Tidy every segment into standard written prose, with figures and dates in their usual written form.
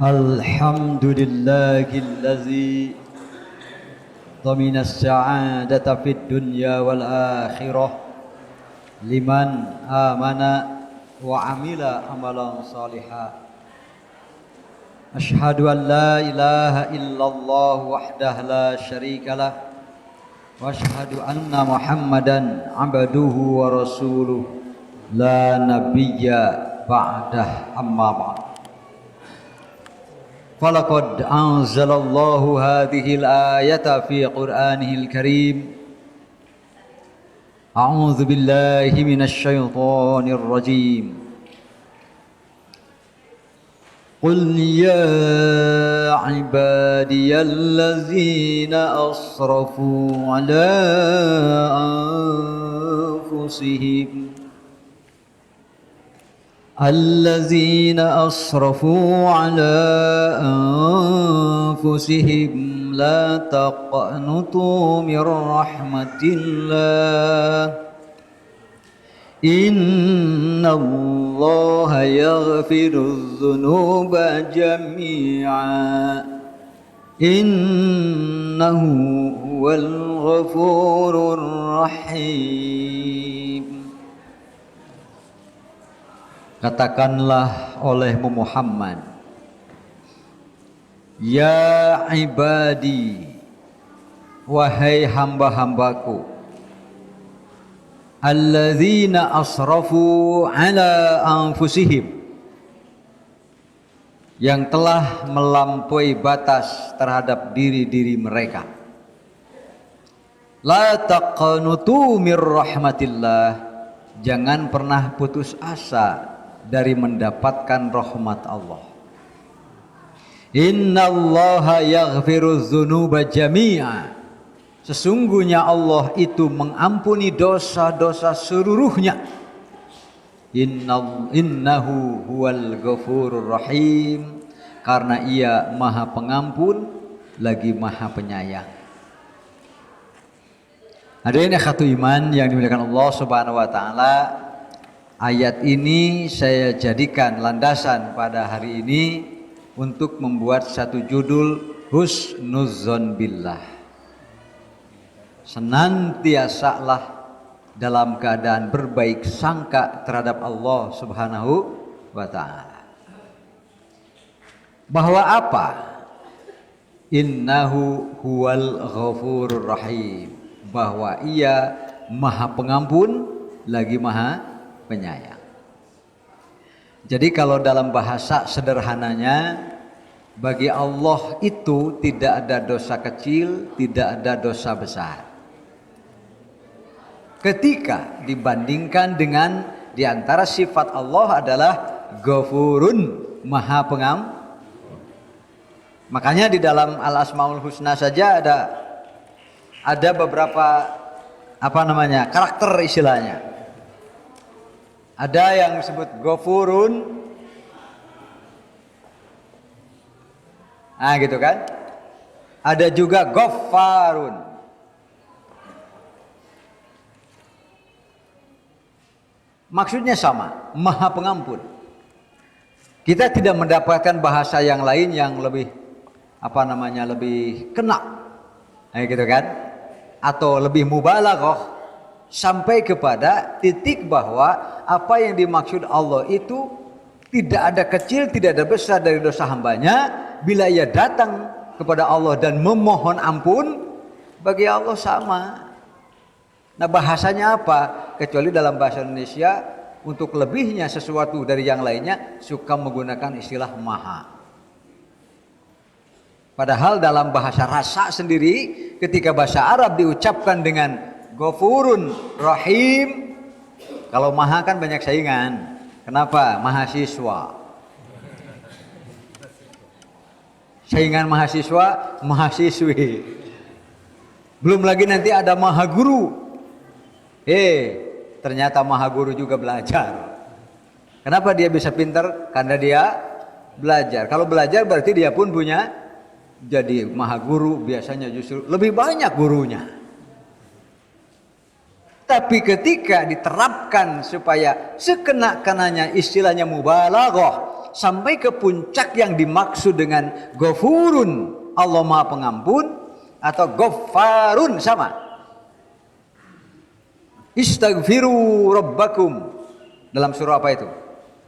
الحمد لله الذي ضمن السعادة في الدنيا والآخرة لمن آمن وعمل عملا صالحا. أشهد أن لا إله إلا الله وحده لا شريك له وأشهد أن محمدا عبده ورسوله لا نبي بعده أما بعد. فلقد أنزل الله هذه الآية في قرآنه الكريم. أعوذ بالله من الشيطان الرجيم. قل يا عبادي الذين أسرفوا على أنفسهم لا تقنطوا من رحمة الله إن الله يغفر الذنوب جميعا إنه هو الغفور الرحيم. Katakanlah olehmu Muhammad, ya ibadi, wahai hamba-hambaku, alladzina asrafu ala anfusihim, yang telah melampaui batas terhadap diri-diri mereka. La taqnutu mir rahmatillah, jangan pernah putus asa dari mendapatkan rahmat Allah. Innallaha yaghfiru dzunuba jami'a, sesungguhnya Allah itu mengampuni dosa-dosa seluruhnya. Innahu huwal ghafurur rahim, karena ia maha pengampun lagi maha penyayang. Hadirin ikhwatu iman yang dimuliakan Allah Subhanahu wa taala, ayat ini saya jadikan landasan pada hari ini untuk membuat satu judul, Husnudzon billah. Senantiasalah dalam keadaan berbaik sangka terhadap Allah Subhanahu wa taala. Bahwa apa? Innahu huwal ghafurur rahim, bahwa ia maha pengampun lagi maha penyayang. Jadi kalau dalam bahasa sederhananya, bagi Allah itu tidak ada dosa kecil, tidak ada dosa besar. Ketika dibandingkan dengan diantara sifat Allah adalah Ghafurun, maha pengampun. Makanya di dalam Al-Asmaul Husna saja ada beberapa karakter istilahnya. Ada yang disebut Ghafurun, gitu kan. Ada juga Ghaffarun. Maksudnya sama, maha pengampun. Kita tidak mendapatkan bahasa yang lain yang lebih lebih kena, gitu kan, atau lebih mubalaghah sampai kepada titik bahwa apa yang dimaksud Allah itu tidak ada kecil, tidak ada besar dari dosa hambanya. Bila ia datang kepada Allah dan memohon ampun, bagi Allah sama. Nah, bahasanya apa? Kecuali dalam bahasa Indonesia, untuk lebihnya sesuatu dari yang lainnya suka menggunakan istilah maha. Padahal dalam bahasa rasa sendiri, ketika bahasa Arab diucapkan dengan Ghafurun Rahim, kalau maha kan banyak saingan. Kenapa? Mahasiswa. Saingan mahasiswa, mahasiswi. Belum lagi nanti ada maha guru. Ternyata maha guru juga belajar. Kenapa dia bisa pintar? Karena dia belajar. Kalau belajar berarti dia pun punya. Jadi maha guru biasanya justru lebih banyak gurunya. Tapi ketika diterapkan supaya sekena-kenanya istilahnya mubalaghah, sampai ke puncak yang dimaksud dengan Ghafurun, Allah Maha Pengampun, atau Ghaffarun sama. Istaghfiru rabbakum, dalam surah apa itu?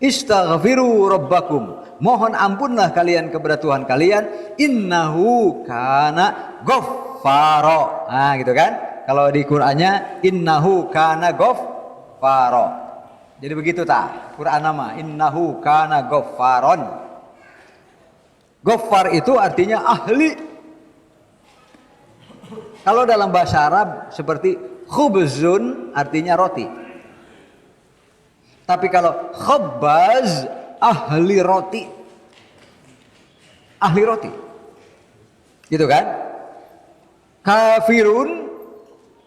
Istaghfiru rabbakum, mohon ampunlah kalian kepada Tuhan kalian, innahu kana ghaffara. Nah, gitu kan? Kalau di Qur'annya innahu kana ghaffara. Jadi begitu tak? Quran nama innahu kana ghaffaron. Ghaffar itu artinya ahli. Kalau dalam bahasa Arab seperti khubzun artinya roti. Tapi kalau khabbaz ahli roti. Ahli roti. Gitu kan? Kafirun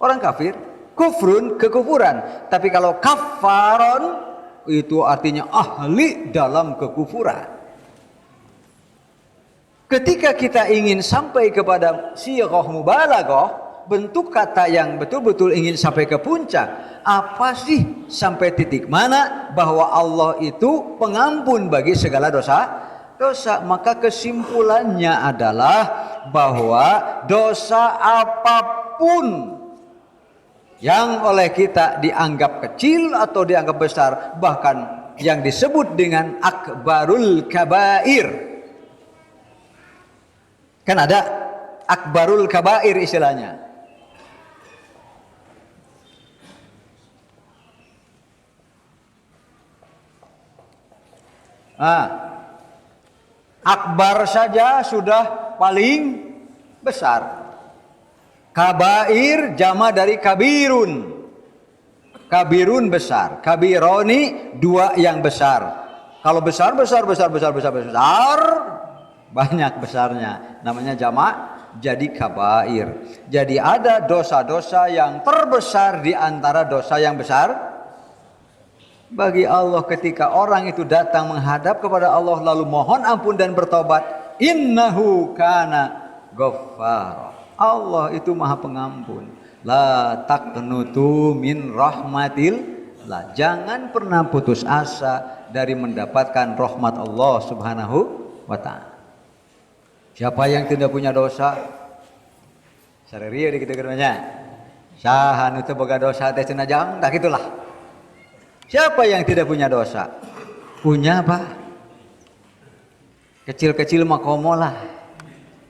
orang kafir, kufrun kekufuran. Tapi kalau kafaron itu artinya ahli dalam kekufuran. Ketika kita ingin sampai kepada sighah mubalaghah, bentuk kata yang betul-betul ingin sampai ke puncak, apa sih sampai titik mana bahwa Allah itu pengampun bagi segala dosa, maka kesimpulannya adalah bahwa dosa apapun yang oleh kita dianggap kecil atau dianggap besar, bahkan yang disebut dengan akbarul kabair. Kan ada akbarul kabair istilahnya. Akbar saja sudah paling besar. Kabair jama dari kabirun. Kabirun besar, kabironi dua yang besar. Kalau besar banyak besarnya, namanya jamak, jadi kabair. Jadi ada dosa-dosa yang terbesar di antara dosa yang besar bagi Allah. Ketika orang itu datang menghadap kepada Allah lalu mohon ampun dan bertobat, innahu kana ghaffar, Allah itu maha pengampun. La taqnutu min rahmatillah, jangan pernah putus asa dari mendapatkan rahmat Allah subhanahu wa ta'ala. Siapa yang tidak punya dosa? Sareria di kita kerjanya. Sahan itu boga dosa teh cenah jang, tak itulah. Siapa yang tidak punya dosa? Punya apa? Kecil-kecil makomo lah.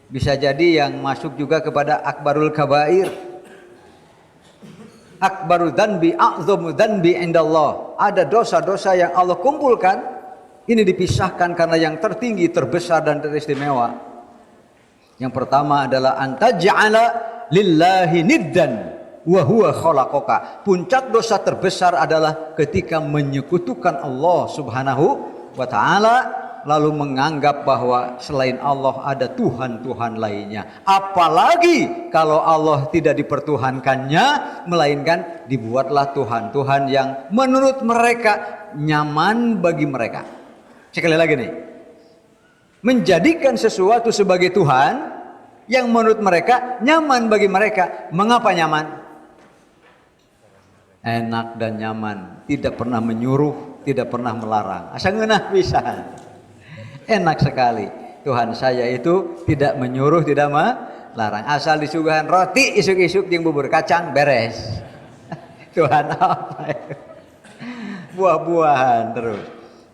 Bisa jadi yang masuk juga kepada akbarul kabair. Akbarul dzanbi a'dzamu dzanbi indallah. Ada dosa-dosa yang Allah kumpulkan, ini dipisahkan karena yang tertinggi, terbesar dan teristimewa. Yang pertama adalah antaj'ala lillahi niddan wa huwa khalaqaka. Puncak dosa terbesar adalah ketika menyekutukan Allah Subhanahu wa taala lalu menganggap bahwa selain Allah ada tuhan-tuhan lainnya. Apalagi kalau Allah tidak dipertuhankannya, melainkan dibuatlah tuhan-tuhan yang menurut mereka nyaman bagi mereka. Sekali lagi nih. Menjadikan sesuatu sebagai Tuhan yang menurut mereka nyaman bagi mereka. Mengapa nyaman? Enak dan nyaman, tidak pernah menyuruh, tidak pernah melarang. Asa ngeunah pisan. Enak sekali. Tuhan saya itu tidak menyuruh, tidak melarang. Asal disuguhan roti isuk-isuk jeung bubur kacang beres. Tuhan apa itu? Buah-buahan terus.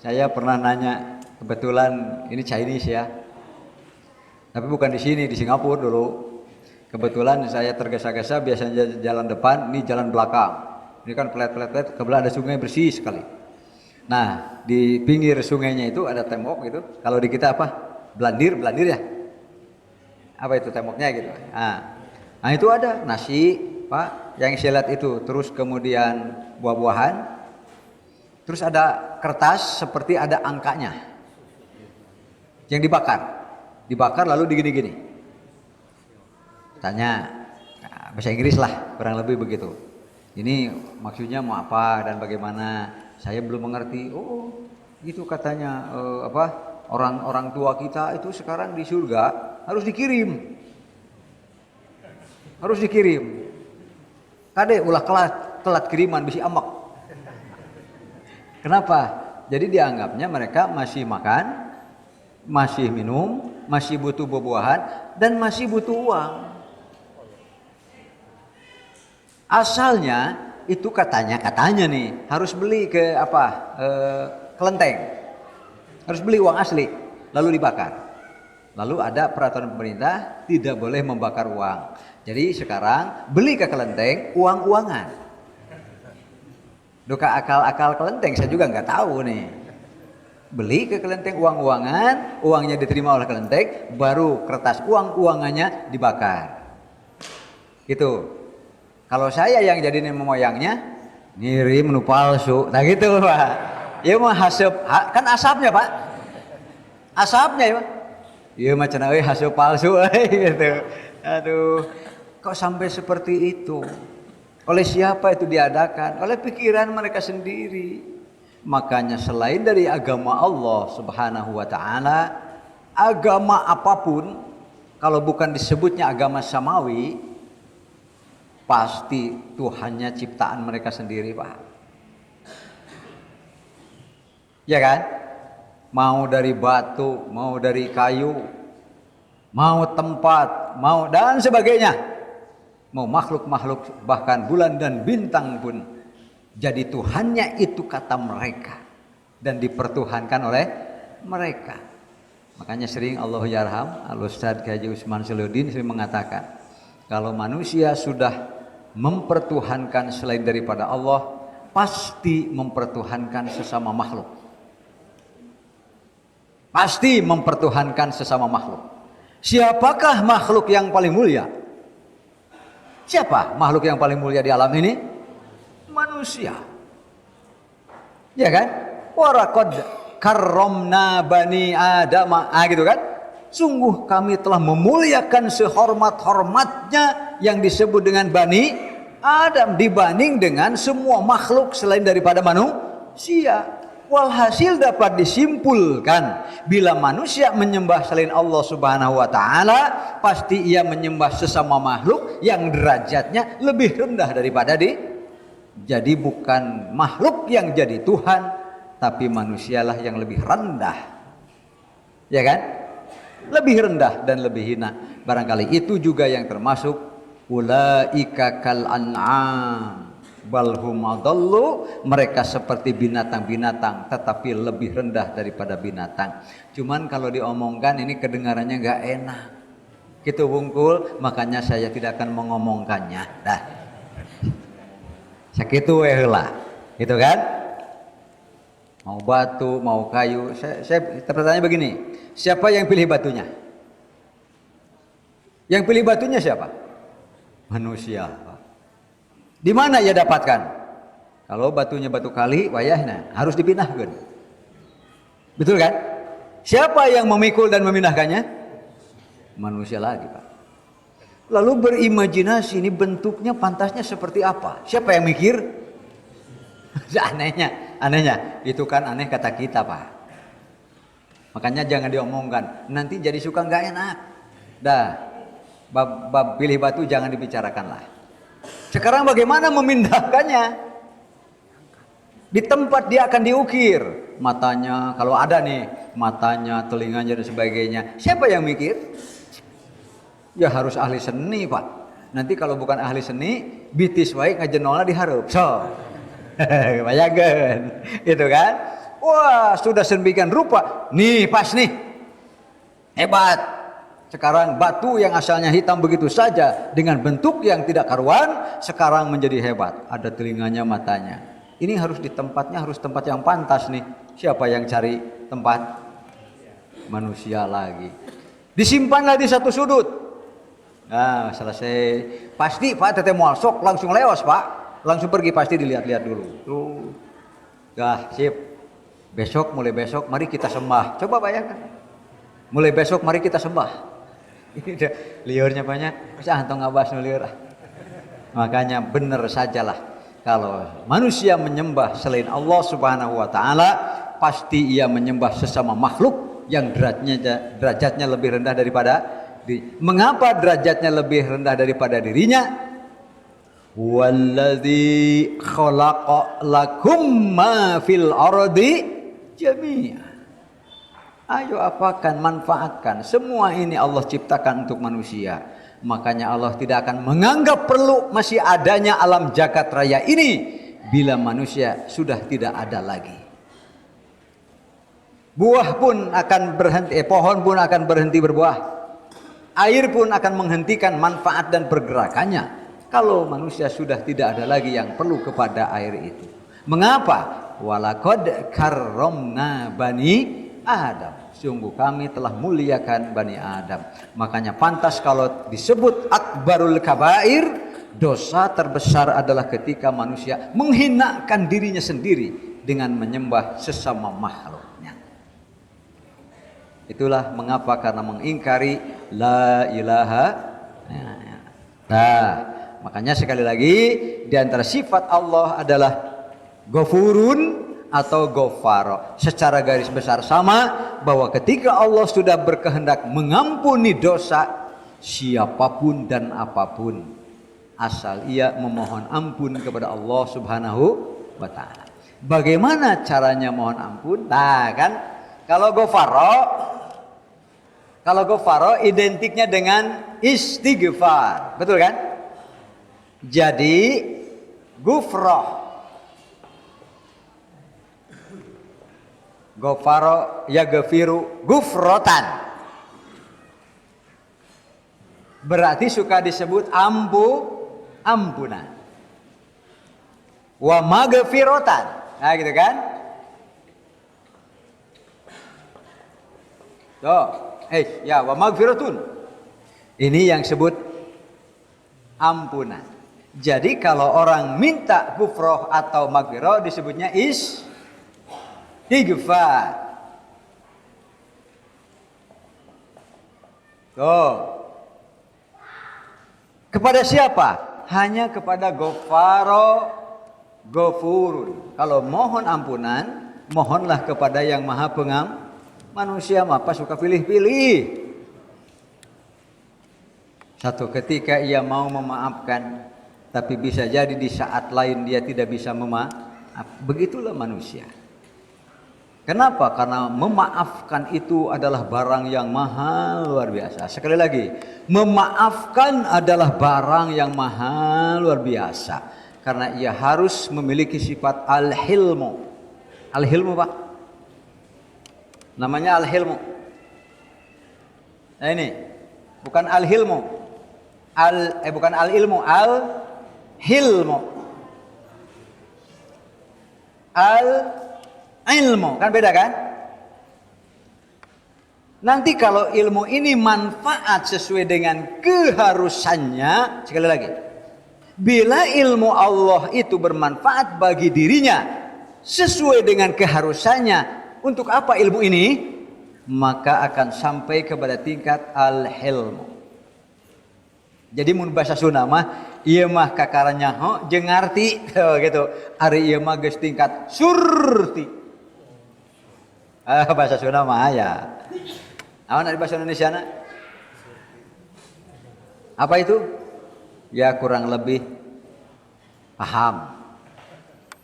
Saya pernah nanya, kebetulan ini Chinese ya, tapi bukan di sini, di Singapura dulu. Kebetulan saya tergesa-gesa, biasanya jalan depan, ini jalan belakang. Ini kan pelet-pelet, kebelah ada sungai bersih sekali. Nah, di pinggir sungainya itu ada tembok gitu. Kalau di kita apa? Belandir ya. Apa itu temboknya gitu. Nah itu ada nasi, Pak, yang saya lihat itu. Terus kemudian buah-buahan. Terus ada kertas seperti ada angkanya yang dibakar lalu digini-gini. Tanya, bahasa Inggris lah, kurang lebih begitu. Ini maksudnya mau apa dan bagaimana? Saya belum mengerti. Oh, gitu katanya. Orang-orang tua kita itu sekarang di surga harus dikirim. Kade ulah telat kiriman bisi amak. Kenapa? Jadi dianggapnya mereka masih makan, masih minum, masih butuh buah-buahan, dan masih butuh uang. Asalnya itu katanya nih harus beli ke kelenteng, harus beli uang asli, lalu dibakar. Lalu ada peraturan pemerintah tidak boleh membakar uang. Jadi sekarang beli ke kelenteng uang-uangan. Duka akal-akal kelenteng saya juga nggak tahu nih. Beli ke kelenteng uang-uangan, uangnya diterima oleh kelenteng, baru kertas uang-uangannya dibakar. Gitu. Kalau saya yang jadi nenek moyangnya, ngirim nu palsu, nah gitu Pak. Ya mah hasep, kan asapnya Pak. Asapnya ya Pak. Ya macam hasep palsu gitu. Aduh, kok sampai seperti itu? Oleh siapa itu diadakan? Oleh pikiran mereka sendiri. Makanya selain dari agama Allah Subhanahu wa taala, agama apapun kalau bukan disebutnya agama samawi, pasti Tuhannya ciptaan mereka sendiri, Pak. Ya kan? Mau dari batu, mau dari kayu, mau tempat, mau dan sebagainya. Mau makhluk-makhluk bahkan bulan dan bintang pun jadi Tuhannya itu kata mereka dan dipertuhankan oleh mereka. Makanya sering Allah yarham Al-Ustaz Haji Usman Suluddin sering mengatakan, kalau manusia sudah mempertuhankan selain daripada Allah, pasti mempertuhankan sesama makhluk. Pasti mempertuhankan sesama makhluk. Siapakah makhluk yang paling mulia? Siapa makhluk yang paling mulia di alam ini? Manusia. Ya kan? Waraqad karramna bani Adam. Gitu kan? Sungguh kami telah memuliakan sehormat-hormatnya yang disebut dengan Bani Adam dibanding dengan semua makhluk selain daripada manusia. Walhasil dapat disimpulkan, bila manusia menyembah selain Allah Subhanahu wa taala, pasti ia menyembah sesama makhluk yang derajatnya lebih rendah daripada jadi bukan makhluk yang jadi Tuhan, tapi manusialah yang lebih rendah. Ya kan? Lebih rendah dan lebih hina. Barangkali itu juga yang termasuk ulaika kal an'am bal hum adallu, mereka seperti binatang-binatang tetapi lebih rendah daripada binatang. Cuman kalau diomongkan ini kedengarannya enggak enak. Gitu bungkul, makanya saya tidak akan mengomongkannya. Dah. Sakitu we heula. Gitu kan? Mau batu, mau kayu. Saya bertanya begini, siapa yang pilih batunya? Yang pilih batunya siapa? Manusia. Di mana ia dapatkan? Kalau batunya batu kali, wayahnya harus dipindahkan. Betul kan? Siapa yang memikul dan memindahkannya? Manusia lagi, Pak. Lalu berimajinasi, ini bentuknya pantasnya seperti apa? Siapa yang mikir? Anehnya, itu kan aneh kata kita, Pak. Makanya jangan diomongkan, nanti jadi suka nggak enak. Dah, bab pilih batu jangan dibicarakan lah. Sekarang bagaimana memindahkannya? Di tempat dia akan diukir, matanya, kalau ada nih, matanya, telinganya dan sebagainya. Siapa yang mikir? Ya harus ahli seni, Pak. Nanti kalau bukan ahli seni, bitis wae ngajenolna dihareup. So. Bayangkan, gitu kan? Wah, sudah sedemikian rupa. Nih, pas nih. Hebat. Sekarang batu yang asalnya hitam begitu saja dengan bentuk yang tidak karuan, sekarang menjadi hebat. Ada telinganya, matanya. Ini harus di tempatnya, harus tempat yang pantas nih. Siapa yang cari tempat? Manusia lagi. Disimpanlah di satu sudut. Nah, selesai. Pasti Pak teteh moal sok langsung leos, Pak. Langsung pergi, pasti dilihat-lihat dulu. Tuh. Dah, sip. Mulai besok mari kita sembah. Coba bayangkan. Mulai besok mari kita sembah. Ini liurnya banyak. Bisa antong ngabas liur. Makanya benar sajalah kalau manusia menyembah selain Allah Subhanahu wa taala, pasti ia menyembah sesama makhluk yang derajatnya lebih rendah daripada mengapa derajatnya lebih rendah daripada dirinya? Walladzi khalaqa lakum ma fil ardi jami'an. Ayo apakan, manfaatkan. Semua ini Allah ciptakan untuk manusia. Makanya Allah tidak akan menganggap perlu masih adanya alam jagat raya ini bila manusia sudah tidak ada lagi. Buah pun akan berhenti, pohon pun akan berhenti berbuah. Air pun akan menghentikan manfaat dan pergerakannya kalau manusia sudah tidak ada lagi yang perlu kepada air itu. Mengapa? Walaqad karramna bani Adam. Sungguh kami telah muliakan Bani Adam. Makanya pantas kalau disebut akbarul kabair, dosa terbesar adalah ketika manusia menghinakan dirinya sendiri dengan menyembah sesama makhluknya. Itulah mengapa, karena mengingkari la ilaha. Nah, makanya sekali lagi di antara sifat Allah adalah Ghafurun atau Ghafaro. Secara garis besar sama bahwa ketika Allah sudah berkehendak mengampuni dosa siapapun dan apapun, asal ia memohon ampun kepada Allah Subhanahu wa taala. Bagaimana caranya mohon ampun? Nah, kan kalau Ghafaro identiknya dengan istighfar. Betul kan? Jadi gufrah, Ghafaro yaghfiru gufrotan, berarti suka disebut ampunan. Wa maghfirotan, nah gitu kan? Tuh, ya wa maghfiratun. Ini yang sebut ampunan. Jadi kalau orang minta gufroh atau maghfirah disebutnya istighfar. Tuh. Kepada siapa? Hanya kepada Ghafaro, Ghafurun. Kalau mohon ampunan, mohonlah kepada yang Maha Pengampun. Manusia apa suka pilih-pilih. Satu ketika ia mau memaafkan, tapi bisa jadi di saat lain dia tidak bisa memaaf. Begitulah manusia. Kenapa? Karena memaafkan itu adalah barang yang mahal luar biasa. Sekali lagi, memaafkan adalah barang yang mahal luar biasa. Karena ia harus memiliki sifat al-hilmu. Al-hilmu Pak? Namanya al-hilmu. Nah ini, bukan al-hilmu. Bukan al-ilmu, al-hilmu. Ilmu, kan beda kan? Nanti kalau ilmu ini manfaat sesuai dengan keharusannya, sekali lagi, bila ilmu Allah itu bermanfaat bagi dirinya sesuai dengan keharusannya, untuk apa ilmu ini? Maka akan sampai kepada tingkat al-hilmu. Jadi mun bahasa Sunda mah ieu mah kakaranya jeung ngarti gitu. Ari ieu mah geus tingkat surti. Bahasa Sunda mah ya. Naon dari bahasa Indonesia na? Apa itu? Ya kurang lebih paham.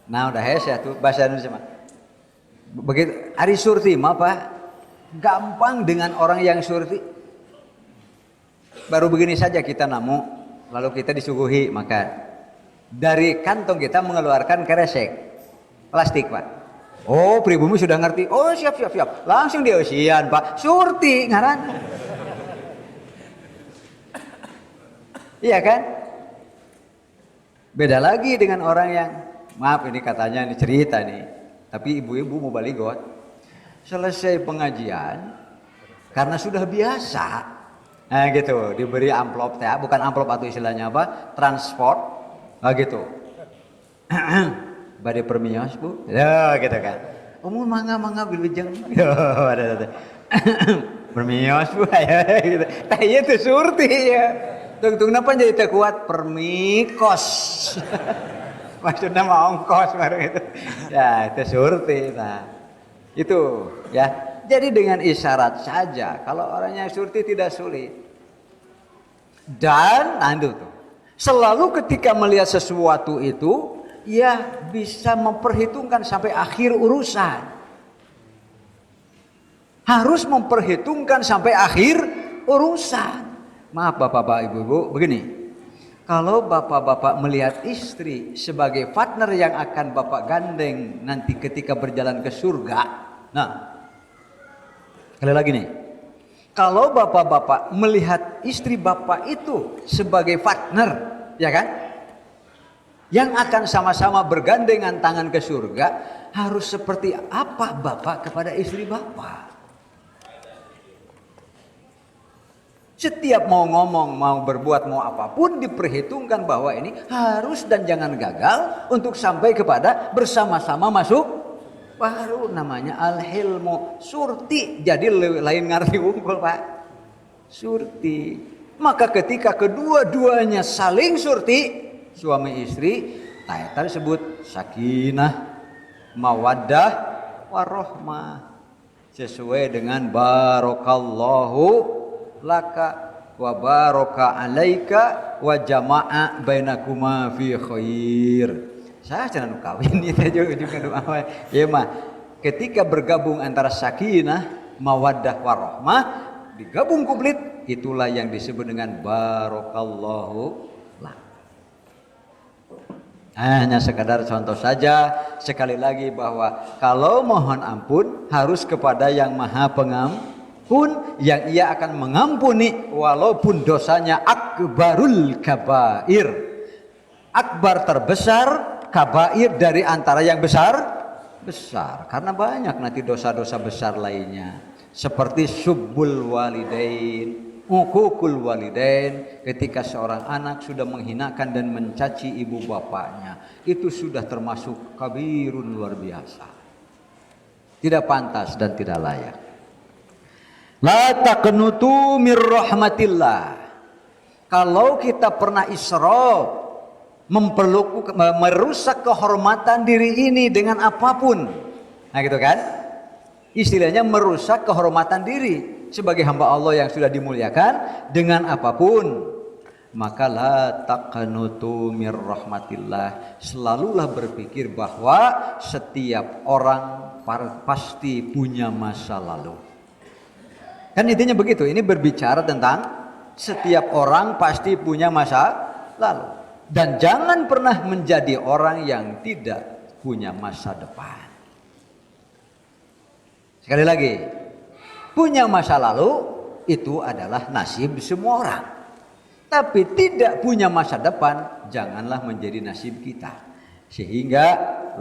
Nah udah hese tuh bahasa Indonesia mah. Begitu ari surti mah Pak, gampang dengan orang yang surti. Baru begini saja kita namu, lalu kita disuguhi makan. Dari kantong kita mengeluarkan kresek plastik Pak. Oh pribumi sudah ngerti. Oh siap. Langsung diusian Pak. Surti ngaran. Iya kan? Beda lagi dengan orang yang, maaf ini katanya ini cerita nih. Tapi ibu-ibu mau baligot. Selesai pengajian, karena sudah biasa. Nah gitu, diberi amplop ya, bukan amplop atau istilahnya apa? Transport. Nah gitu. Badai permios Bu. Ya gitu kan. Umum mangga bilujeng. Ya ada. Permios Bu ya gitu. Tah ieu teh surti ya. Tung napa jadi teh kuat permikos. Maksudnya mah ongkos baru itu. Ya itu surti. Nah itu ya. Jadi dengan isyarat saja, kalau orangnya surti tidak sulit. Dan selalu ketika melihat sesuatu itu, ia bisa memperhitungkan sampai akhir urusan. harus memperhitungkan sampai akhir urusan. Maaf bapak-bapak, ibu-ibu, begini. Kalau bapak-bapak melihat istri sebagai partner yang akan bapak gandeng nanti ketika berjalan ke surga. Nah, sekali lagi nih. Kalau bapak-bapak melihat istri bapak itu sebagai partner, ya kan? Yang akan sama-sama bergandengan tangan ke surga, harus seperti apa bapak kepada istri bapak? Setiap mau ngomong, mau berbuat, mau apapun diperhitungkan bahwa ini harus dan jangan gagal untuk sampai kepada bersama-sama masuk. Baru namanya al-hilmu surti. Jadi lain ngarti unggul pak. Surti. Maka ketika kedua-duanya saling surti, suami istri, tadi disebut sakinah, mawaddah, warohmah. Sesuai dengan barokallahu laka wa baraka alaika wa jama'a bainakuma fi khair. Saya jangan kawin itu juga doa. Ya mah, ketika bergabung antara sakinah, mawaddah warahmah digabung komplit, itulah yang disebut dengan barakallahu lak. Hanya sekadar contoh saja, sekali lagi bahwa kalau mohon ampun harus kepada yang Maha Pengampun, yang ia akan mengampuni walaupun dosanya akbarul kabair. Akbar terbesar, kabair dari antara yang besar. Karena banyak nanti dosa-dosa besar lainnya. Seperti subbul walidain, ukukul walidain. Ketika seorang anak sudah menghinakan dan mencaci ibu bapaknya, itu sudah termasuk kabirun luar biasa. Tidak pantas dan tidak layak. La taqnutu mir rahmatillah. Kalau kita pernah israf, merusak kehormatan diri ini dengan apapun, nah gitu kan, istilahnya merusak kehormatan diri sebagai hamba Allah yang sudah dimuliakan dengan apapun, maka la taqnutu mir rahmatillah. Selalulah berpikir bahwa setiap orang pasti punya masa lalu. Kan intinya begitu, ini berbicara tentang setiap orang pasti punya masa lalu. Dan jangan pernah menjadi orang yang tidak punya masa depan. Sekali lagi, punya masa lalu itu adalah nasib semua orang. Tapi tidak punya masa depan, janganlah menjadi nasib kita. Sehingga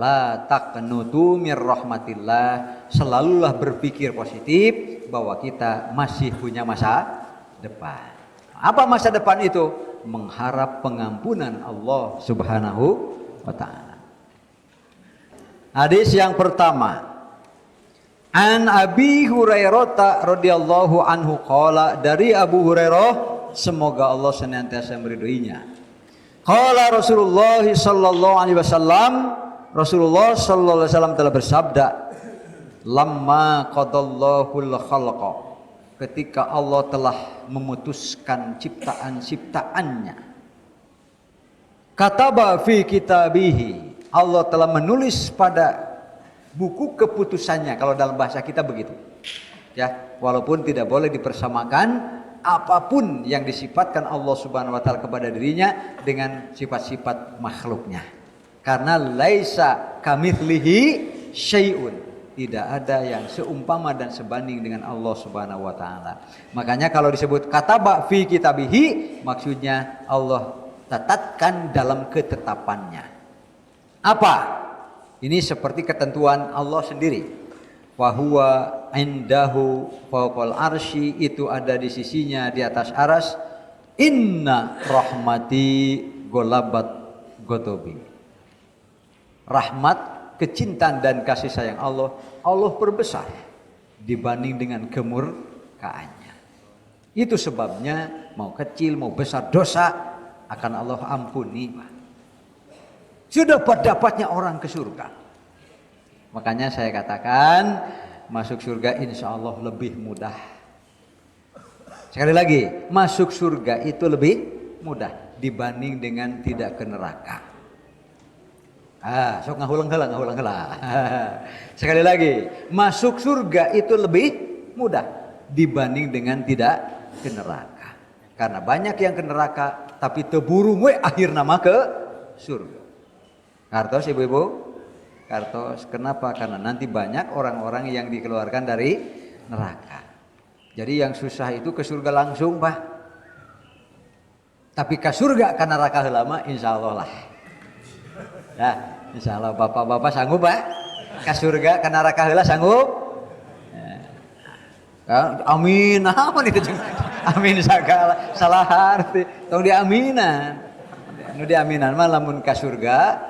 la taqnutu mir rahmatillah, selalulah berpikir positif bahwa kita masih punya masa depan. Apa masa depan itu? Mengharap pengampunan Allah Subhanahu wa taala. Hadis yang pertama, an Abi Hurairah radhiyallahu anhu qala, dari Abu Hurairah semoga Allah senantiasa meridhoinya. Qala Rasulullah sallallahu alaihi wasallam, Rasulullah sallallahu alaihi wasallam telah bersabda, lamma qadallahul khalqa, ketika Allah telah memutuskan ciptaan-ciptaannya, kataba fi kitabihi, Allah telah menulis pada buku keputusannya. Kalau dalam bahasa kita begitu ya, walaupun tidak boleh dipersamakan apapun yang disifatkan Allah Subhanahu wa taala kepada dirinya dengan sifat-sifat makhluknya, karena laisa kamitslihi syai'un, tidak ada yang seumpama dan sebanding dengan Allah Subhanahu wa taala. Makanya kalau disebut kataba fi kitabihi, maksudnya Allah tetapkan dalam ketetapannya. Apa? Ini seperti ketentuan Allah sendiri. Wa huwa indahu fawqal arsy, itu ada di sisinya di atas aras. Inna rahmati golabat gotobi. Rahmat, kecintaan dan kasih sayang Allah, Allah perbesar dibanding dengan kemurkaannya. Itu sebabnya mau kecil mau besar dosa akan Allah ampuni. Sudah dapatnya orang ke surga. Makanya saya katakan masuk surga insya Allah lebih mudah. Sekali lagi, masuk surga itu lebih mudah dibanding dengan tidak ke neraka. Sok ngahulang heula. Sekali lagi, masuk surga itu lebih mudah dibanding dengan tidak ke neraka. Karena banyak yang ke neraka tapi teburu we akhir nama ke surga. Kartos ibu-ibu? Kartos. Kenapa? Karena nanti banyak orang-orang yang dikeluarkan dari neraka. Jadi yang susah itu ke surga langsung, Pak. Tapi ke surga ke neraka lama insya Allah lah. Ya, insya Allah bapak-bapak sanggup, Pak? Ke surga ke neraka heula sanggup? Ya. Amin. Apa itu? Amin sagala salah arti. Tong diaminan. Nu diaminan mah lamun ke surga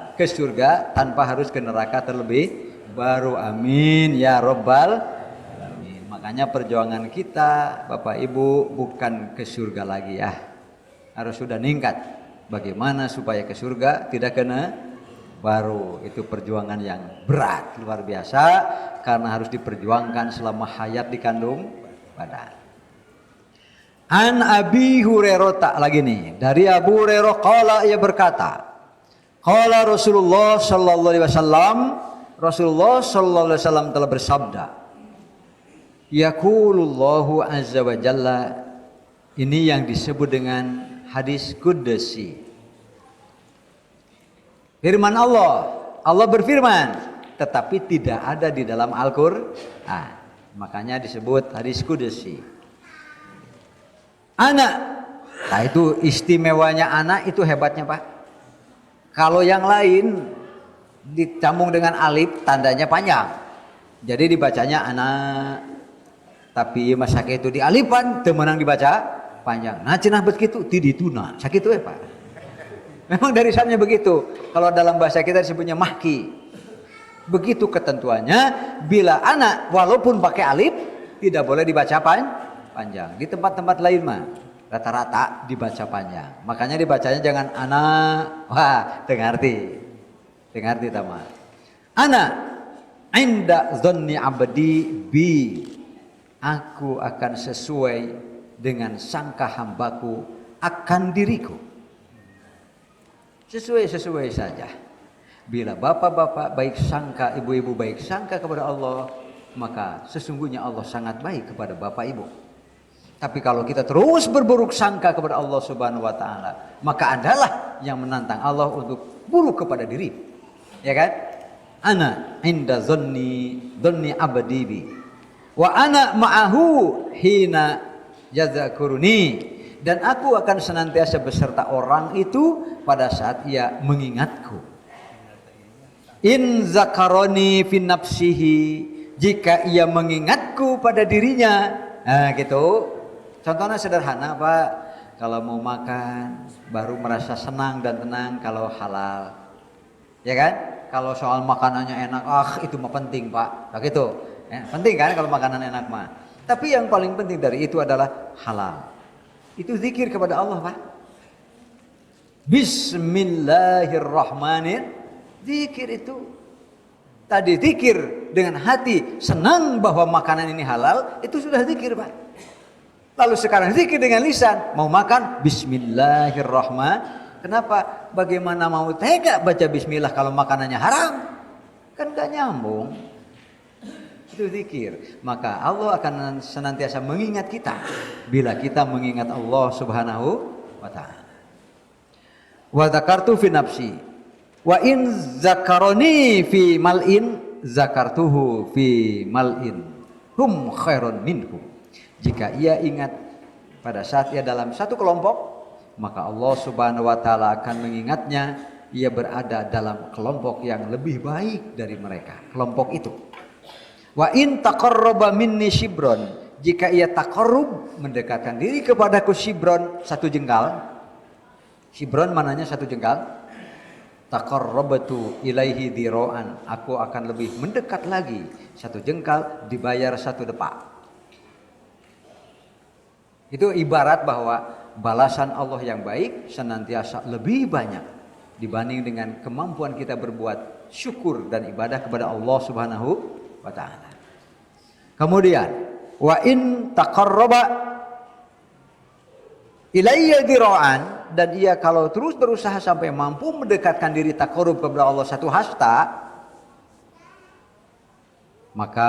tanpa harus ke neraka terlebih baru. Amin ya robbal alamin. Makanya perjuangan kita Bapak Ibu bukan ke surga lagi ya. Harus sudah ningkat. Bagaimana supaya ke surga tidak kena baru. Itu perjuangan yang berat luar biasa karena harus diperjuangkan selama hayat dikandung badan. An Abi Hurairah tak lagi nih. Dari Abu Hurairah qala ia berkata, qala Rasulullah sallallahu alaihi wasallam, Rasulullah sallallahu alaihi wasallam telah bersabda, yaqulullahu azza wa jalla, ini yang disebut dengan hadis qudsi. Firman Allah, Allah berfirman, tetapi tidak ada di dalam Al-Qur'an. Makanya disebut hadis qudsi. Anak, nah itu istimewanya anak, itu hebatnya Pak. Kalau yang lain ditambung dengan alif tandanya panjang, jadi dibacanya anak. Tapi masa itu di alifan temenang dibaca panjang. Nah cenah begitu tidituna sakitu ya Pak. Memang dari sananya begitu. Kalau dalam bahasa kita disebutnya mahki. Begitu ketentuannya, bila anak walaupun pakai alif tidak boleh dibaca panjang. Di tempat-tempat lain mah rata-rata dibaca panjang. Makanya dibacanya jangan anak. Wah, dengarti tama. Anak inda dhanni abdi bi. Aku akan sesuai dengan sangka hambaku akan diriku. Sesuai saja. Bila bapak-bapak baik sangka, ibu-ibu baik sangka kepada Allah, maka sesungguhnya Allah sangat baik kepada bapak ibu. Tapi kalau kita terus berburuk sangka kepada Allah Subhanahu wa taala, maka Andalah yang menantang Allah untuk buruk kepada diri. Ya kan? Ana inda dhanni abdi bi. Wa ana ma'ahu hina yadzakuruni. Dan aku akan senantiasa beserta orang itu pada saat ia mengingatku. In zakaroni fi nafsihi, jika ia mengingatku pada dirinya. Nah gitu. Contohnya sederhana Pak, kalau mau makan baru merasa senang dan tenang kalau halal, ya kan? Kalau soal makanannya enak, itu mah penting Pak, nah gitu. Penting kan kalau makanan enak mah. Tapi yang paling penting dari itu adalah halal. Itu zikir kepada Allah Pak. Bismillahirrahmanirrahim. Zikir itu. Tadi zikir dengan hati senang bahwa makanan ini halal, itu sudah zikir Pak. Lalu sekarang zikir dengan lisan, mau makan bismillahirrahmanirrahim. Kenapa? Bagaimana mau tega baca bismillah kalau makanannya haram? Kan gak nyambung. Itu zikir. Maka Allah akan senantiasa mengingat kita bila kita mengingat Allah Subhanahu wa taala. Wa dzakartu fi nafsi wa in zakaroni fi mal'in zakartuhu fi mal'in hum khairun minhum. Jika ia ingat pada saat ia dalam satu kelompok, maka Allah Subhanahu wa taala akan mengingatnya ia berada dalam kelompok yang lebih baik dari mereka, kelompok itu. Wa in taqarraba minni shibron, jika ia taqarrub mendekatkan diri kepadaku shibron, satu jengkal. Shibron mananya satu jengkal. Taqarrabtu ilaihi dira'an, aku akan lebih mendekat lagi, satu jengkal dibayar satu depak. Itu ibarat bahwa balasan Allah yang baik senantiasa lebih banyak dibanding dengan kemampuan kita berbuat syukur dan ibadah kepada Allah Subhanahu wa taala. Kemudian wa in taqarraba ilayya dira'an, dan ia kalau terus berusaha sampai mampu mendekatkan diri taqarrub kepada Allah satu hasta, maka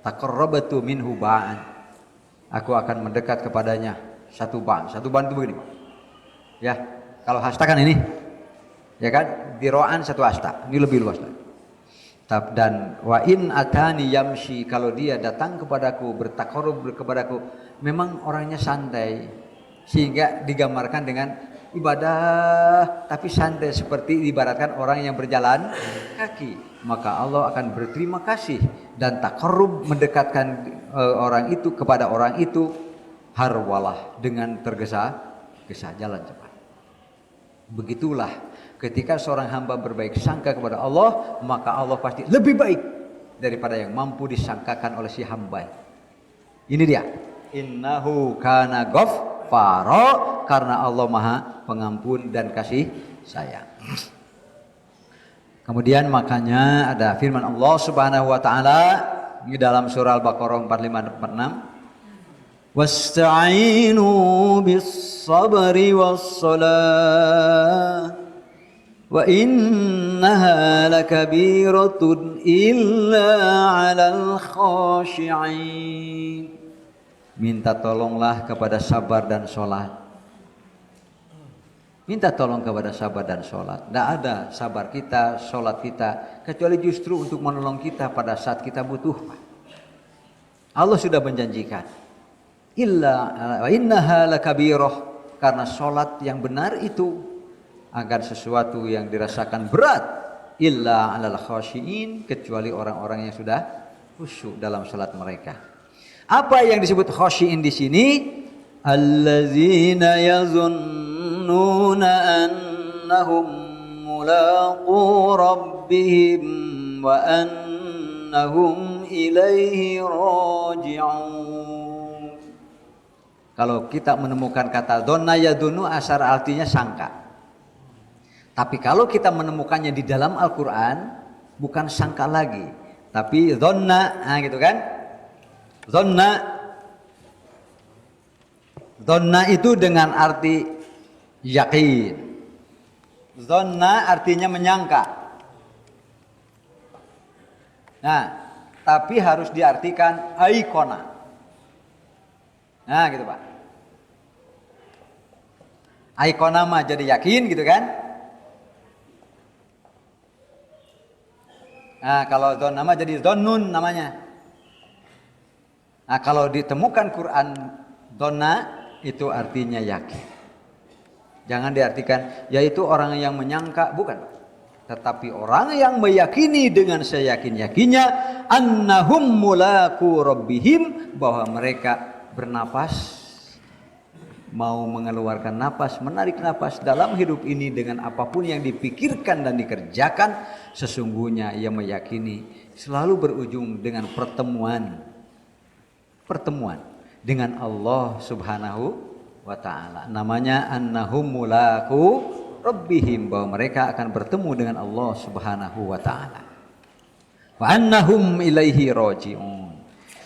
taqarrabtu minhu ba'an. Aku akan mendekat kepadanya satu ba'an. Satu ba'an itu begini. Ya, kalau hasta kan ini. Ya kan? Dira'an satu hasta. Ini lebih luas lagi. Dan wa in atani yamshi, kalau dia datang kepadaku, bertaqarrub kepadaku, memang orangnya santai, sehingga digambarkan dengan ibadah tapi santai, seperti diibaratkan orang yang berjalan kaki. Maka Allah akan berterima kasih dan taqarrub, mendekatkan orang itu kepada orang itu, harwalah, dengan tergesa-gesa, jalan cepat. Begitulah ketika seorang hamba berbaik sangka kepada Allah, maka Allah pasti lebih baik daripada yang mampu disangkakan oleh si hamba. Ini dia. Innahu kana ghaffara, karena Allah Maha Pengampun dan kasih sayang. Kemudian makanya ada firman Allah Subhanahu wa taala di dalam surah Al-Baqarah 45-46. Wasta'inu bis-sabri was-salah wa innaha lakabiratun illa 'alal khashi'in. Minta tolonglah kepada sabar dan sholat. Minta tolong kepada sabar dan sholat. Tidak ada sabar kita, sholat kita, kecuali justru untuk menolong kita pada saat kita butuh. Allah sudah menjanjikan. Illa wa innaha lakabirah, karena sholat yang benar itu akan sesuatu yang dirasakan berat. Illa 'alal khashiin, kecuali orang-orang yang sudah khusyuk dalam sholat mereka. Apa yang disebut khashiin di sini? Allazina yazunnuna annahum mulaqu rabbihim wa annahum ilaihi raji'un. Kalau kita menemukan kata dhanna yadhunnu, asal artinya sangka. Tapi kalau kita menemukannya di dalam Al-Quran, bukan sangka lagi, tapi dhanna, gitu kan? Dhanna itu dengan arti yakin. Dhanna artinya menyangka. Nah, tapi harus diartikan aikona. Nah, gitu Pak. Aikona mah jadi yakin, gitu kan? Nah, kalau dhanna mah jadi dhannun namanya. Nah, kalau ditemukan Quran dhanna itu artinya yakin. Jangan diartikan yaitu orang yang menyangka, bukan. Tetapi orang yang meyakini dengan seyakin-yakinnya annahum mulaqu rabbihim, bahwa mereka bernapas, mau mengeluarkan napas, menarik napas dalam hidup ini dengan apapun yang dipikirkan dan dikerjakan, sesungguhnya ia meyakini selalu berujung dengan pertemuan dengan Allah Subhanahu wa ta'ala. Namanya annahum mulaqu rabbihim, bahwa mereka akan bertemu dengan Allah Subhanahu wa ta'ala. Wa annahum ilaihi raji'un.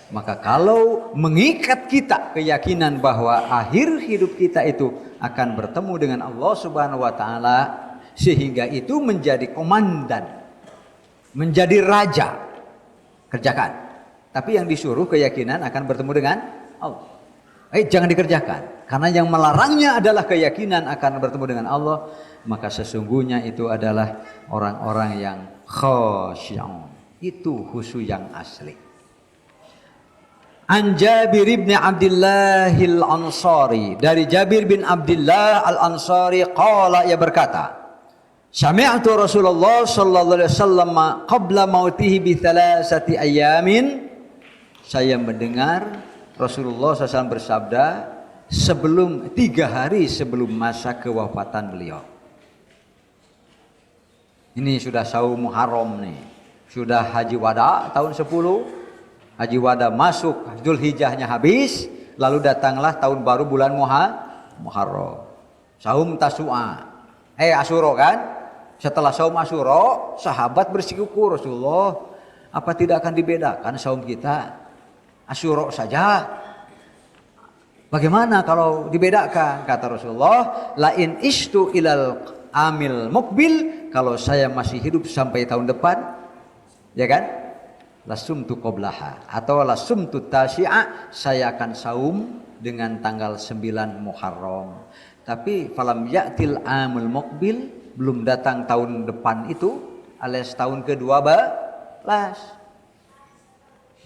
Maka kalau mengikat kita keyakinan bahwa akhir hidup kita itu akan bertemu dengan Allah Subhanahu wa ta'ala, sehingga itu menjadi komandan, menjadi raja, kerjakan. Tapi yang disuruh keyakinan akan bertemu dengan Allah, jangan dikerjakan, karena yang melarangnya adalah keyakinan akan bertemu dengan Allah. Maka sesungguhnya itu adalah orang-orang yang khasyi'un, itu khusyuk yang asli. An Jabir bin Abdullah al-Ansari, dari Jabir bin Abdullah al-Ansari qala, ia berkata, sami'tu Rasulullah sallallahu alaihi wasallam qabla mautihi bi thalathati ayamin, saya mendengar Rasulullah SAW bersabda sebelum 3 hari sebelum masa kewafatan beliau. Ini sudah saum Muharram nih, sudah haji wada tahun 10. Haji wada masuk, Dzulhijjahnya habis, lalu datanglah tahun baru bulan Muharram. Saum Tasu'a, Asyura kan? Setelah saum Asyura, sahabat bersikuku, Rasulullah, apa tidak akan dibedakan saum kita? Asyura saja. Bagaimana kalau dibedakan? Kata Rasulullah, la in istu ilal amil mukbil, kalau saya masih hidup sampai tahun depan, ya kan? lasumtu qablaha, atau lasumtu tasyi'a, saya akan saum dengan tanggal 9 Muharram. Tapi falam ya'til amul muqbil, belum datang tahun depan itu, alias tahun ke-12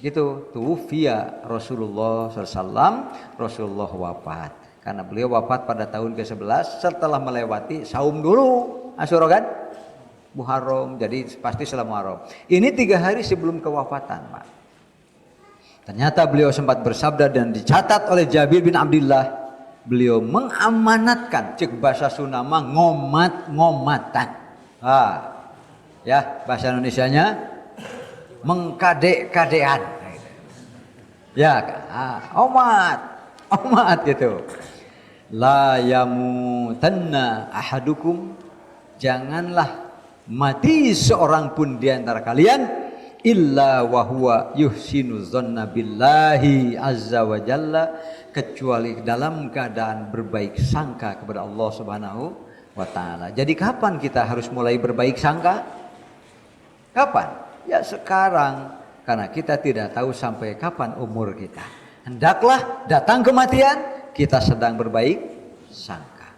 gitu, tuwfiya Rasulullah SAW, Rasulullah wafat. Karena beliau wafat pada tahun ke-11 setelah melewati saum dulu Asyura kan, Muharram, jadi pasti setelah Muharram. Ini 3 hari sebelum kewafatan, Pak. Ternyata beliau sempat bersabda dan dicatat oleh Jabir bin Abdullah, beliau mengamanatkan, cek bahasa Sunda mah ngomatan. Ya, bahasa Indonesianya mengkade-kadean. Ya, omat gitu. La yamutanna ahadukum, janganlah mati seorang pun di antara kalian illa wa huwa yuhsinu dzanna billahi azza wa jalla, kecuali dalam keadaan berbaik sangka kepada Allah Subhanahu wa taala. Jadi kapan kita harus mulai berbaik sangka? Kapan? Ya sekarang, karena kita tidak tahu sampai kapan umur kita. Hendaklah datang kematian, kita sedang berbaik sangka.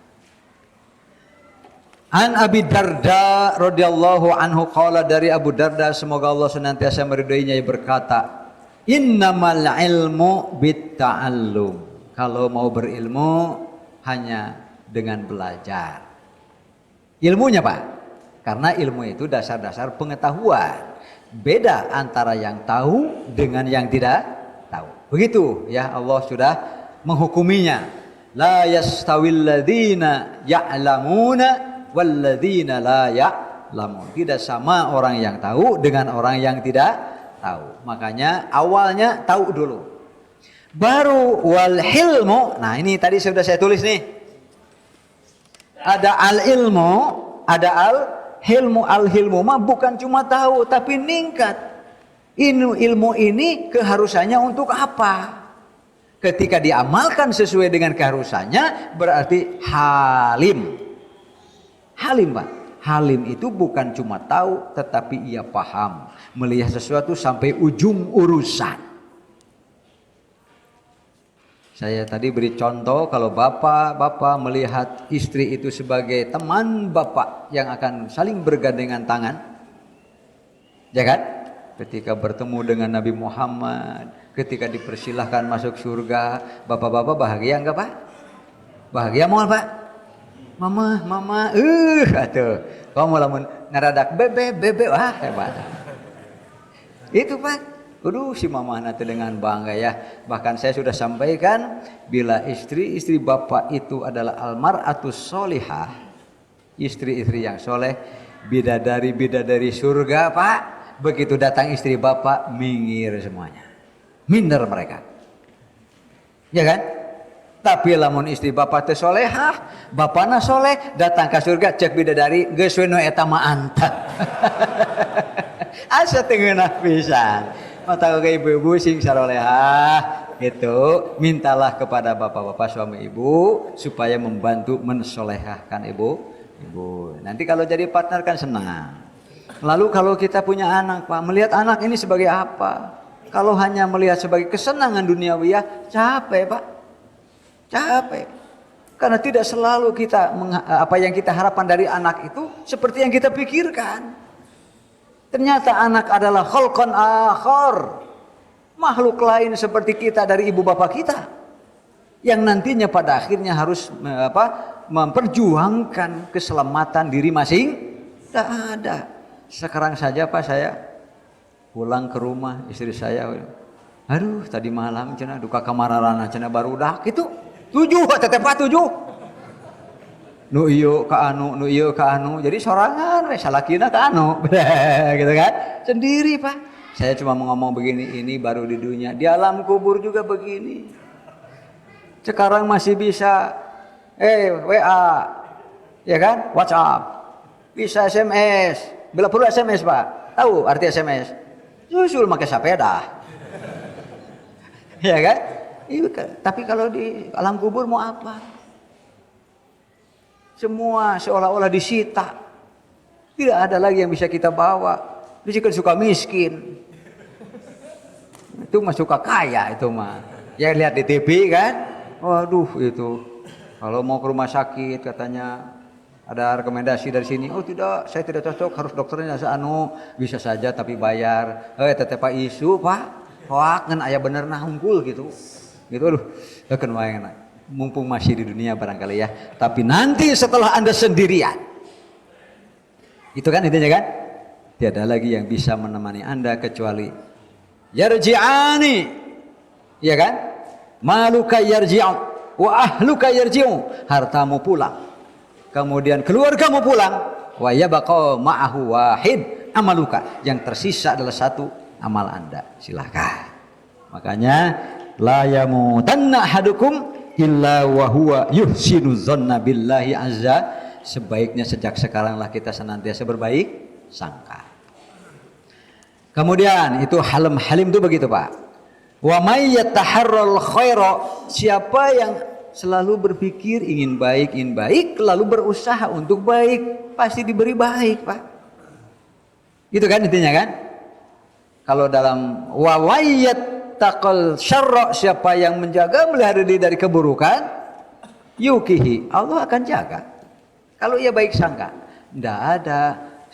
An Abi Darda radhiyallahu anhu qala, dari Abu Darda semoga Allah senantiasa meridhoinya, berkata, innamal ilmu bitta'allum, kalau mau berilmu hanya dengan belajar. Ilmunya Pak, karena ilmu itu dasar-dasar pengetahuan. Beda antara yang tahu dengan yang tidak tahu. Begitu ya, Allah sudah menghukuminya. La yastawil ladzina ya'lamuna wal ladzina la ya'lamun. Tidak sama orang yang tahu dengan orang yang tidak tahu. Makanya awalnya tahu dulu. Baru wal hilmu. Nah, ini tadi sudah saya tulis nih. Ada al ilmu, ada al hilmu. Al hilmu mah bukan cuma tahu tapi ningkat. Ilmu ini keharusannya untuk apa? Ketika diamalkan sesuai dengan keharusannya berarti halim. Halim Pak. Halim itu bukan cuma tahu tetapi ia paham, melihat sesuatu sampai ujung urusan. Saya tadi beri contoh, kalau bapak melihat istri itu sebagai teman bapak yang akan saling bergandengan tangan, ya kan? Ketika bertemu dengan Nabi Muhammad, ketika dipersilahkan masuk surga, bapak-bapak bahagia enggak Pak? Bahagia mau Pak? Mama, atuh, kamu lamun ngaradak bebe, wah hebat. Itu Pak. Si mama nanti dengan bangga ya. Bahkan saya sudah sampaikan, bila istri bapak itu adalah almar'atus solihah, istri-istri yang soleh, bidadari surga Pak. Begitu datang istri bapak, minggir semuanya, minder mereka, ya kan? Tapi lamun istri bapak teh solehah, bapana soleh, datang ke surga cek bidadari, geus we nu eta mah antep. Asa teu ngeunah pisan. Mata ke ibu-ibu sing sarolehah gitu, mintalah kepada bapak-bapak suami ibu supaya membantu mensolehahkan ibu. Nanti kalau jadi partner kan senang. Lalu kalau kita punya anak Pak, melihat anak ini sebagai apa? Kalau hanya melihat sebagai kesenangan duniawiyah, capek Pak. Capek. Karena tidak selalu kita apa yang kita harapkan dari anak itu seperti yang kita pikirkan. Ternyata anak adalah khalqan akhar, makhluk lain seperti kita dari ibu bapak kita, yang nantinya pada akhirnya harus memperjuangkan keselamatan diri masing. Tak ada. Sekarang saja Pak, saya pulang ke rumah istri saya, aduh tadi malam cenah duka kamararana cenah barudak itu 7 tetepa 7. Nu ieu ka anu, jadi sorangan we salakina ka anu. Gitu kan? Sendiri Pak. Saya cuma mau ngomong begini, ini baru di dunia, di alam kubur juga begini. Sekarang masih bisa WA, ya kan? WhatsApp, bisa SMS. Bila perlu SMS Pak, tahu arti SMS? Susul pakai sepeda. Ya kan? Tapi kalau di alam kubur mau apa? Semua seolah-olah disita. Tidak ada lagi yang bisa kita bawa. Jika suka miskin, Itu mah suka kaya itu mah. Ya lihat di TV kan. Waduh itu. Kalau mau ke rumah sakit katanya ada rekomendasi dari sini. Oh tidak, saya tidak cocok, harus dokternya anu. Bisa saja tapi bayar. Tetep Pak isu Pak. Wah kan aya bener nah unggul gitu. Gitu aduh. Kan wae mumpung masih di dunia barangkali ya. Tapi nanti setelah Anda sendirian. Itu kan intinya kan? Tiada lagi yang bisa menemani Anda kecuali yarji'ani. Iya kan? Maluka yarji'u wa ahluka yarji'u. Hartamu pulang. Kemudian keluargamu pulang. Wa yabqa ma'ahu wahid amaluka. Yang tersisa adalah satu amal Anda. Silakan. Makanya la yamutanna ahadukum illa wa huwa yuhsinu dzanna billahi azza. Sebaiknya sejak sekaranglah kita senantiasa berbaik sangka. Kemudian itu halim itu begitu Pak. Wa may yataharral khaira, siapa yang selalu berpikir ingin baik lalu berusaha untuk baik, pasti diberi baik Pak. Itu kan intinya kan? Kalau dalam wa wayattaqal syarra, siapa yang menjaga melihara diri dari keburukan, yukihi, Allah akan jaga. Kalau ia baik sangka, tidak ada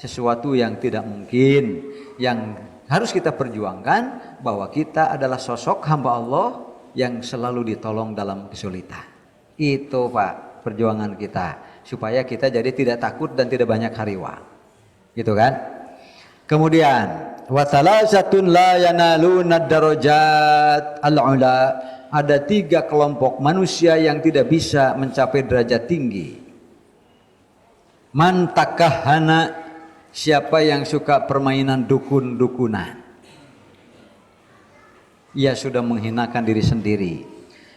sesuatu yang tidak mungkin. Yang harus kita perjuangkan bahwa kita adalah sosok hamba Allah yang selalu ditolong dalam kesulitan. Itu Pak perjuangan kita, supaya kita jadi tidak takut dan tidak banyak hariwang. Gitu kan? Kemudian wa thalathatun la yanaluna darajat al-ula. Ada 3 kelompok manusia yang tidak bisa mencapai derajat tinggi. Man takahhana, siapa yang suka permainan dukun-dukunan. Ia sudah menghinakan diri sendiri.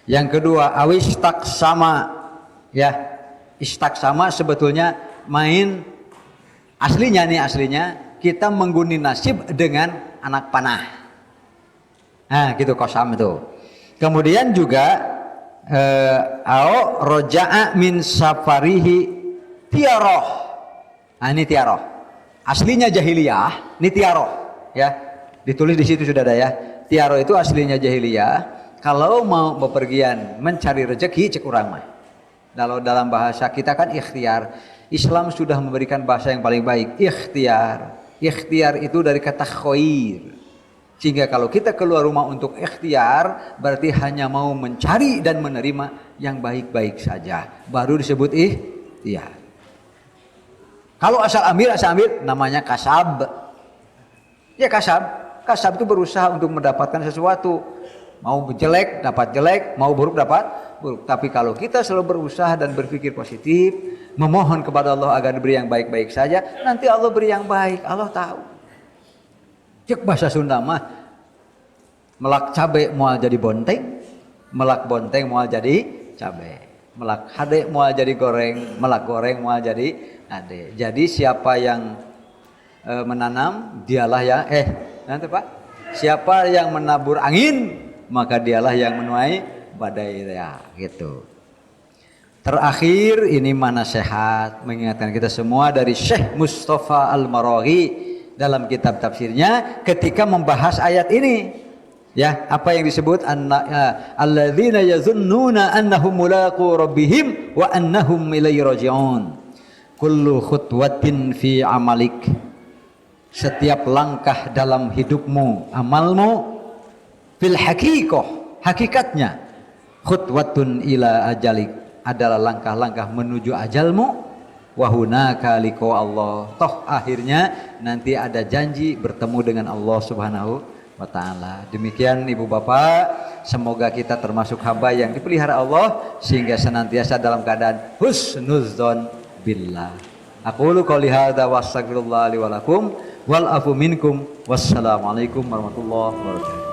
Yang kedua, awistaksama. Ya, istaksama sebetulnya main aslinya kita mengguni nasib dengan anak panah. Nah, gitu kosam itu. Kemudian juga au roja'a min safarihi tiaroh. Nah, ini tiaroh. Aslinya jahiliyah, ini tiaroh ya. Ditulis di situ sudah ada ya. Tiaroh itu aslinya jahiliyah. Kalau mau bepergian mencari rezeki cek urang mah. Kalau dalam bahasa kita kan ikhtiar. Islam sudah memberikan bahasa yang paling baik, ikhtiar. Ikhtiar itu dari kata khair. Sehingga kalau kita keluar rumah untuk ikhtiar, berarti hanya mau mencari dan menerima yang baik-baik saja. Baru disebut ikhtiar. Kalau asal ambil namanya kasab. Ya kasab. Kasab itu berusaha untuk mendapatkan sesuatu. Mau jelek dapat jelek, mau buruk dapat buruk. Tapi kalau kita selalu berusaha dan berpikir positif, memohon kepada Allah agar diberi yang baik-baik saja, nanti Allah beri yang baik. Allah tahu. Cek bahasa Sunda mah, melak cabe moal jadi bonteng, melak bonteng moal jadi cabe. Melak hade moal jadi goreng, melak goreng moal jadi ade. Jadi siapa yang menanam, dialah yang nanti Pak, siapa yang menabur angin, maka dialah yang menuai badai ya, gitu. Terakhir ini mana sehat mengingatkan kita semua dari Syekh Mustafa Al-Maraghi dalam kitab tafsirnya ketika membahas ayat ini. Ya, apa yang disebut alladzina yazunnuna annahum mulaqu rabbihim wa annahum ilaihi raji'un. Kullu khutwatin fi amalik. Setiap langkah dalam hidupmu, amalmu, fil haqiqah, hakikatnya khutwatun ila ajalik, adalah langkah-langkah menuju ajalmu. Wa hunaka liqa Allah. Toh akhirnya nanti ada janji bertemu dengan Allah Subhanahu wa ta'ala. Demikian Ibu Bapak, semoga kita termasuk hamba yang dipelihara Allah sehingga senantiasa dalam keadaan husnudzon billah. Aqulu qouli hadza wa astaghfirullah li wa lakum wal afu minkum. Wassalamualaikum warahmatullahi wabarakatuh.